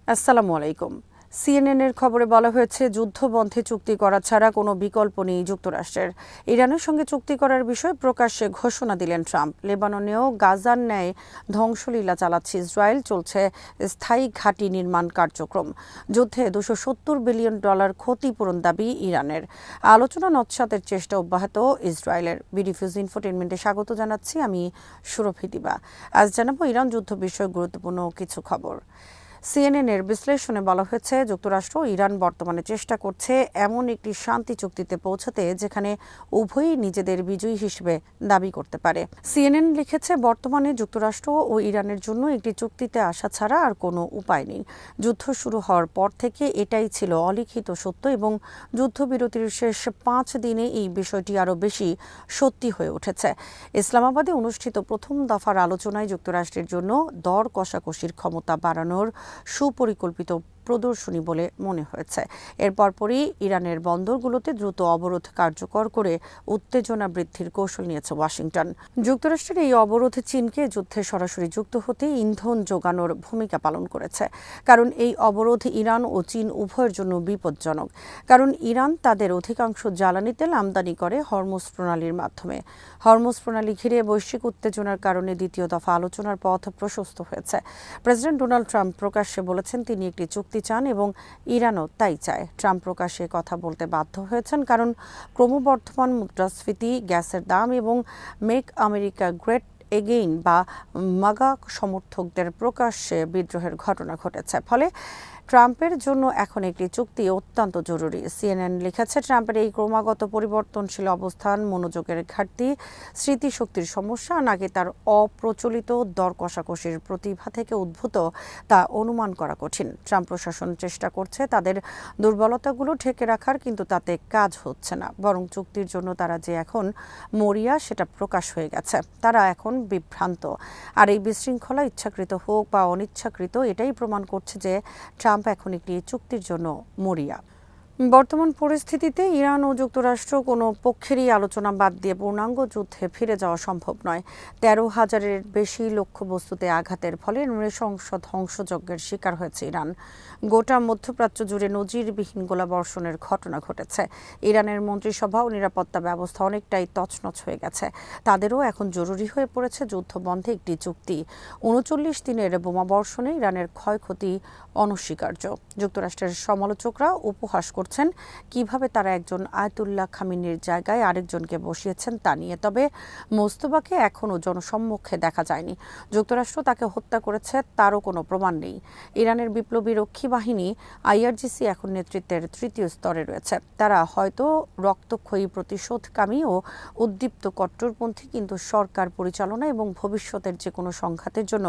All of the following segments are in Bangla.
আসসালামু আলাইকুম। সিএনএনের খবরে বলা হয়েছে যুদ্ধবন্ধে চুক্তি করা ছাড়া কোনো বিকল্প নেই যুক্তরাষ্ট্রের। ইরানের সঙ্গে চুক্তি করার বিষয়ে প্রকাশ্যে ঘোষণা দিলেন ট্রাম্প। লেবাননেও গাজার ন্যায় ধ্বংসলীলা চালাচ্ছে ইসরায়েল, চলছে স্থায়ী ঘাঁটি নির্মাণ কার্যক্রম। যুদ্ধে $270 বিলিয়ন ক্ষতিপূরণ দাবি ইরানের। আলোচনা নৎসাতের চেষ্টা অব্যাহত ইসরায়েলের। বিডিফিউজ ইনফোটেনমেন্টে স্বাগত জানাচ্ছি, আমি সুরভি দিবা। আজ জানাবো ইরান যুদ্ধ বিষয়ক গুরুত্বপূর্ণ কিছু খবর। সিএনএনের বিশ্লেষণে বলা হয়েছে যুক্তরাষ্ট্র ইরান বর্তমানে চেষ্টা করছে এমন একটি শান্তি চুক্তিতে পৌঁছাতে যেখানে উভয়ই নিজেদের বিজয়ী হিসেবে দাবি করতে পারে। সিএনএন লিখেছে, বর্তমানে যুক্তরাষ্ট্র ও ইরানের জন্য একটি চুক্তিতে আসা ছাড়া আর কোনো উপায় নেই। যুদ্ধ শুরু হওয়ার পর থেকে এটাই ছিল অলিখিত সত্য এবং যুদ্ধবিরতির শেষ 5 দিনে এই বিষয়টি আরও বেশি সত্যি হয়ে উঠেছে। ইসলামাবাদে অনুষ্ঠিত প্রথম দফার আলোচনায় যুক্তরাষ্ট্রের জন্য দর কষাকষির ক্ষমতা বাড়ানোর সুপরিকল্পিত প্রদর্শনী বলে মনে হয়েছে। এর পরপরই ইরানের বন্দরগুলোতে দ্রুত অবরোধ কার্যকর করে উত্তেজনা বৃদ্ধির কৌশল নিয়েছে ওয়াশিংটন। যুক্তরাষ্ট্রের এই অবরোধ চীনকে যুদ্ধে সরাসরি যুক্ত হতে ইন্ধন যোগানোর ভূমিকা পালন করেছে। কারণ এই অবরোধ ইরান ও চীন উভয়ের জন্য বিপজ্জনক। কারণ ইরান তাদের অধিকাংশ জ্বালানি তেল আমদানি করে হরমুজ প্রণালীর মাধ্যমে। হরমুজ প্রণালী ঘিরে বৈশ্বিক উত্তেজনার কারণে দ্বিতীয় দফা আলোচনার পথ প্রশস্ত হয়েছে। প্রেসিডেন্ট ডোনাল্ড ট্রাম্প প্রকাশ্যে বলেছেন তিনি একটি চুক্তি চান এবং ইরানও তাই চায়। ট্রাম্প প্রকাশ্যে কথা বলতে বাধ্য হয়েছেন কারণ ক্রমবর্ধমান মুদ্রাস্ফীতি, গ্যাসের দাম এবং মেক আমেরিকা গ্রেট এগেইন বা মাগা সমর্থকদের প্রকাশ্যে বিদ্রোহের ঘটনা ঘটেছে। ফলে ট্রাম্পের জন্য এখন একটি চুক্তি অত্যন্ত জরুরি। সিএনএন লিখেছে, ট্রাম্পের এই ক্রমাগত পরিবর্তনশীল অবস্থান, মনোযোগের ঘাটতি, স্মৃতিশক্তির সমস্যা নাকি তার অপ্রচলিত দর কষাকষির প্রতিভা থেকে উদ্ভূত তা অনুমান করা কঠিন। ট্রাম্প প্রশাসন চেষ্টা করছে তাদের দুর্বলতাগুলো ঢেকে রাখার, কিন্তু তাতে কাজ হচ্ছে না। বরং চুক্তির জন্য তারা যে এখন মরিয়া সেটা প্রকাশ হয়ে গেছে। তারা এখন বিভ্রান্ত। আর এই বিশৃঙ্খলা ইচ্ছাকৃত হোক বা অনিচ্ছাকৃত, এটাই প্রমাণ করছে যে ট্রাম্প এখন একটি চুক্তির জন্য মরিয়া। বর্তমান পরিস্থিতিতে ইরান ও যুক্তরাষ্ট্র কোনো পক্ষেরই আলোচনা বাদ দিয়ে পূর্ণাঙ্গ যুদ্ধে ফিরে যাওয়া সম্ভব নয়। 13,000-এর বেশি লক্ষ্যবস্তুতে আঘাতের ফলে নৃশংস ধ্বংসযজ্ঞের শিকার হয়েছে ইরান। গোটা মধ্যপ্রাচ্য জুড়ে নজিরবিহীন গোলাবর্ষণের ঘটনা ঘটেছে। ইরানের মন্ত্রিসভা ও নিরাপত্তা ব্যবস্থা অনেকটাই তছনছ হয়ে গেছে। তাদেরও এখন জরুরি হয়ে পড়েছে যুদ্ধবন্ধে একটি চুক্তি। 39 দিনের বোমাবর্ষণে ইরানের ক্ষয়ক্ষতি অনস্বীকার্য। যুক্তরাষ্ট্রের সমালোচকরা উপহাস করছেন কিভাবে তারা একজন আয়াতুল্লাহ খামেনির জায়গায় আরেকজনকে বসিয়েছেন তা নিয়ে। তবে মোস্তফাকে এখনও জনসম্মুখে দেখা যায়নি। যুক্তরাষ্ট্র তাকে হত্যা করেছে তারও কোনো প্রমাণ নেই। ইরানের বিপ্লবী রক্ষী বাহিনী আইআরজিসি এখন নেতৃত্বের তৃতীয় স্তরে রয়েছে। তারা হয়তো রক্তক্ষয়ী, প্রতিশোধকামী ও উদ্দীপ্ত কট্টরপন্থী, কিন্তু সরকার পরিচালনা এবং ভবিষ্যতের যে কোনো সংঘাতের জন্য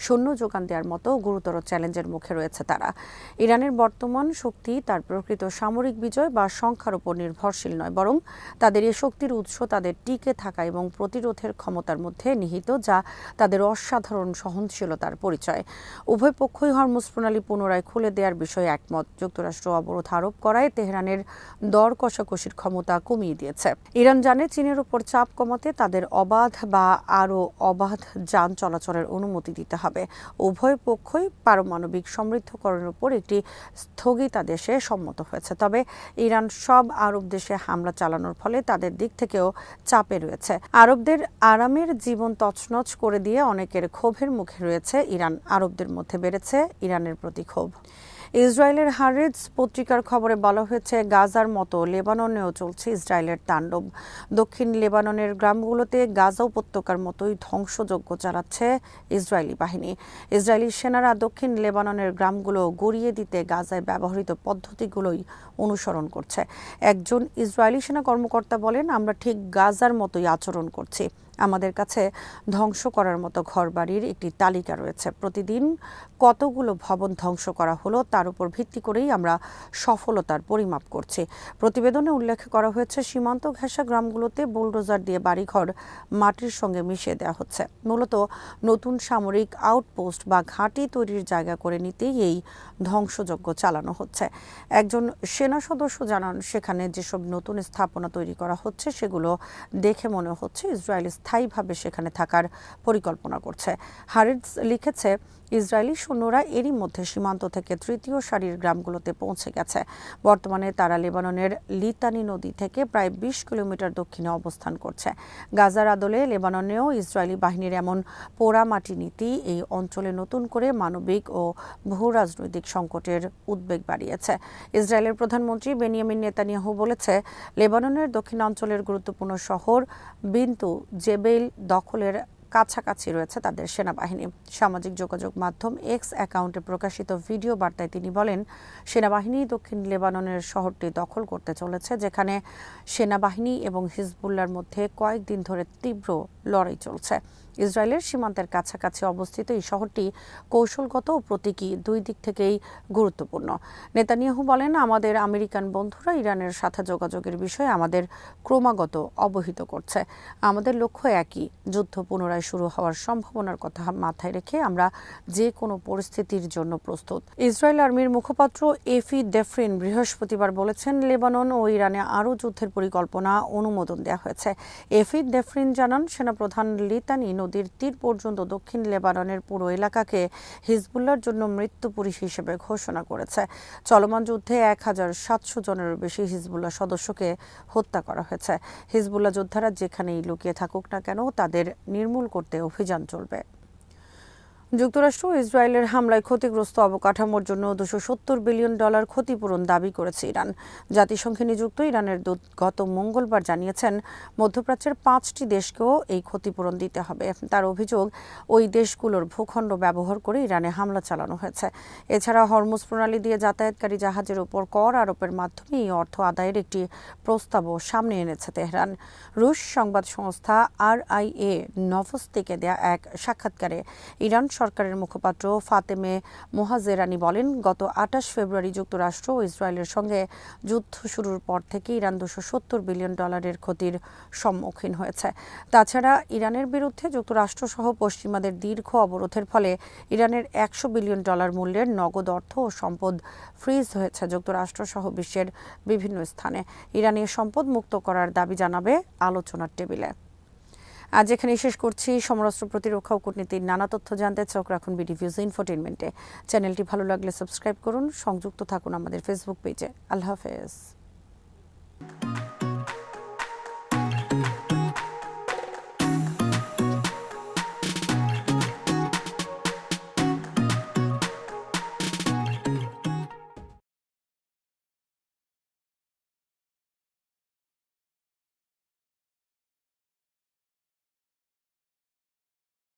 সৈন্য যোগান দেওয়ার মতো গুরুতর চ্যালেঞ্জের মুখে রয়েছে তারা। ইরানের বর্তমান শক্তি তার প্রকৃত সামরিক বিজয় বা সংখ্যার উপর নির্ভরশীল নয়, বরং তাদের এই শক্তির উৎস তাদের টিকে থাকা এবং প্রতিরোধের ক্ষমতার মধ্যে নিহিত, যা তাদের অসাধারণ সহনশীলতার পরিচয়। উভয় পক্ষই হরমুজ প্রণালী পুনরায় খুলে দেওয়ার বিষয়ে একমত। যুক্তরাষ্ট্র অবরোধ আরোপ করায় তেহরানের দর কষাকষির ক্ষমতা কমিয়ে দিয়েছে। ইরান জানে চীনের উপর চাপ কমাতে তাদের অবাধ বা আরও অবাধ যান চলাচলের অনুমতি দিতে হবে। উভয় পক্ষই পারমাণবিক সমৃদ্ধকরণের উপর একটি স্থগিতাদেশে সম্মত হয়েছে। তবে ইরান সব আরব দেশে হামলা চালানোর ফলে তাদের দিক থেকেও চাপে রয়েছে। আরবদের আরামের জীবন তছনছ করে দিয়ে অনেকের ক্ষোভের মুখে রয়েছে ইরান। আরবদের মধ্যে বেড়েছে ইরানের প্রতি ক্ষোভ। ইসরায়েলের হারেটস পত্রিকার খবরে বলা হয়েছে, গাজার মতো লেবাননেও চলছে ইসরায়েলের তাণ্ডব। দক্ষিণ লেবাননের গ্রামগুলোতে গাজা উপত্যকার মতোই ধ্বংসযজ্ঞ চালাচ্ছে ইসরায়েলি বাহিনী। ইসরায়েলি সেনারা দক্ষিণ লেবাননের গ্রামগুলো গড়িয়ে দিতে গাজায় ব্যবহৃত পদ্ধতিগুলোই অনুসরণ করছে। একজন ইসরায়েলি সেনা কর্মকর্তা বলেন, আমরা ঠিক গাজার মতোই আচরণ করছি। আমাদের কাছে ধ্বংস করার মতো ঘরবাড়ির একটি তালিকা রয়েছে। প্রতিদিন কতগুলো ভবন ধ্বংস করা হলো তার উপর ভিত্তি করেই আমরা সফলতার পরিমাপ করছি। প্রতিবেদনে উল্লেখ করা হয়েছে, সীমান্ত ঘেঁষা গ্রামগুলোতে বুলডোজার দিয়ে বাড়িঘর মাটির সঙ্গে মিশিয়ে দেওয়া হচ্ছে। মূলত নতুন সামরিক আউটপোস্ট বা ঘাঁটি তৈরির জায়গা করে নিতেই এই ধ্বংসযজ্ঞ চালানো হচ্ছে। একজন সেনা সদস্য জানান, সেখানে যেসব নতুন স্থাপনা তৈরি করা হচ্ছে সেগুলো দেখে মনে হচ্ছে ইসরায়েলি স্থায়ীভাবে সেখানে থাকার পরিকল্পনা করছে। হারেটস লিখেছে, ইসরায়েলি সৈন্যরা এরই মধ্যে সীমান্ত থেকে তৃতীয় সারির গ্রামগুলোতে পৌঁছে গেছে। বর্তমানে তারা লেবাননের লিতানি নদী থেকে প্রায় ২০ কিলোমিটার দক্ষিণে অবস্থান করছে। গাজার আদলে লেবাননেও ইসরায়েলি বাহিনীর এমন পোড়ামাটি নীতি এই অঞ্চলে নতুন করে মানবিক ও ভূরাজনৈতিক সংকটের উদ্বেগ বাড়িয়েছে। ইসরায়েলের প্রধানমন্ত্রী বেনিয়ামিন নেতানিয়াহু বলেছে, লেবাননের দক্ষিণাঞ্চলের গুরুত্বপূর্ণ শহর বিন্তু জেবেইল দখলের কাছাকাছি রয়েছে তাদের সেনাবাহিনী। সামাজিক যোগাযোগ মাধ্যম এক্স অ্যাকাউন্টে প্রকাশিত ভিডিও বার্তায় তিনি বলেন, সেনাবাহিনী দক্ষিণ লেবাননের শহরটি দখল করতে চলেছে, যেখানে সেনাবাহিনী এবং হিজবুল্লাহর মধ্যে কয়েকদিন ধরে তীব্র লড়াই চলছে। ইসরায়েলের সীমান্তের কাছাকাছি অবস্থিত এই শহরটি কৌশলগত ও প্রতীকী দুই দিক থেকেই গুরুত্বপূর্ণ। নেতানিয়াহু বলেন, আমাদের আমেরিকান বন্ধুরা ইরানের সাথে যোগাযোগের বিষয়ে আমাদের ক্রমাগত অবহিত করছে। আমাদের লক্ষ্য একই, যুদ্ধ পুনরায় শুরু হওয়ার সম্ভাবনার কথা মাথায় রেখে আমরা যে কোনো পরিস্থিতির জন্য প্রস্তুত। ইসরায়েল আর্মির মুখপাত্র এফি ডেফরিন বৃহস্পতিবার বলেছেন, লেবানন ও ইরানে আরও যুদ্ধের পরিকল্পনা অনুমোদন দেওয়া হয়েছে। এফি ডেফরিন জানান, সেনাপ্রধান লিতানি নদীর তীর পর্যন্ত দক্ষিণ লেবাননের পুরো এলাকাকে হিজবুল্লাহর জন্য মৃত্যুপুরী হিসেবে ঘোষণা করেছে। চলমান যুদ্ধে ১,৭০০ জনেরও বেশি হিজবুল্লাহ সদস্যকে হত্যা করা হয়েছে। হিজবুল্লাহ যোদ্ধারা যেখানেই লুকিয়ে থাকুক না কেন, তাদের নির্মূল করতে অভিযান চলবে। যুক্তরাষ্ট্র ইসরায়েলের হামলায় ক্ষতিগ্রস্ত অবকাঠামোর জন্য $২৭০ বিলিয়ন ক্ষতিপূরণ দাবি করেছে ইরান। জাতিসংঘে নিযুক্ত ইরানের দূত গত মঙ্গলবার জানিয়েছেন, মধ্যপ্রাচ্যের ৫টি দেশকেও এই ক্ষতিপূরণ দিতে হবে। তার অভিযোগ, ওই দেশগুলোর ভূখণ্ড ব্যবহার করে ইরানে হামলা চালানো হয়েছে। এছাড়া হরমুজ প্রণালী দিয়ে যাতায়াতকারী জাহাজের উপর কর আরোপের মাধ্যমে এই অর্থ আদায়ের একটি প্রস্তাবও সামনে এনেছে তেহরান। রুশ সংবাদ সংস্থা RIA নভোস্তিকে দেয়া এক সাক্ষাৎকারে ইরান সরকারের মুখপাত্র ফাতেমে মোহাজেরানি বলেন, গত ২৮ ফেব্রুয়ারি যুক্তরাষ্ট্র ও ইসরায়েলের সঙ্গে যুদ্ধ শুরুর পর থেকে ইরান $২৭০ বিলিয়ন ক্ষতির সম্মুখীন হয়েছে। তাছাড়া ইরানের বিরুদ্ধে যুক্তরাষ্ট্রসহ পশ্চিমাদের দীর্ঘ অবরোধের ফলে ইরানের $১০০ বিলিয়ন মূল্যের নগদ অর্থ ও সম্পদ ফ্রিজ হয়েছে যুক্তরাষ্ট্রসহ বিশ্বের বিভিন্ন স্থানে। ইরানি সম্পদ মুক্ত করার দাবি জানাবে আলোচনার টেবিলে। আজ এখানে শেষ করছি। সমরাস্ত্র প্রতিরক্ষা ও কূটনীতির নানা তথ্য জানতে চোখ রাখুন বিডিভিউজ ইনফোটেইনমেন্টে। চ্যানেলটি ভালো লাগলে সাবস্ক্রাইব করুন, সংযুক্ত থাকুন আমাদের ফেসবুক পেজে। আল্লাহ হাফেজ।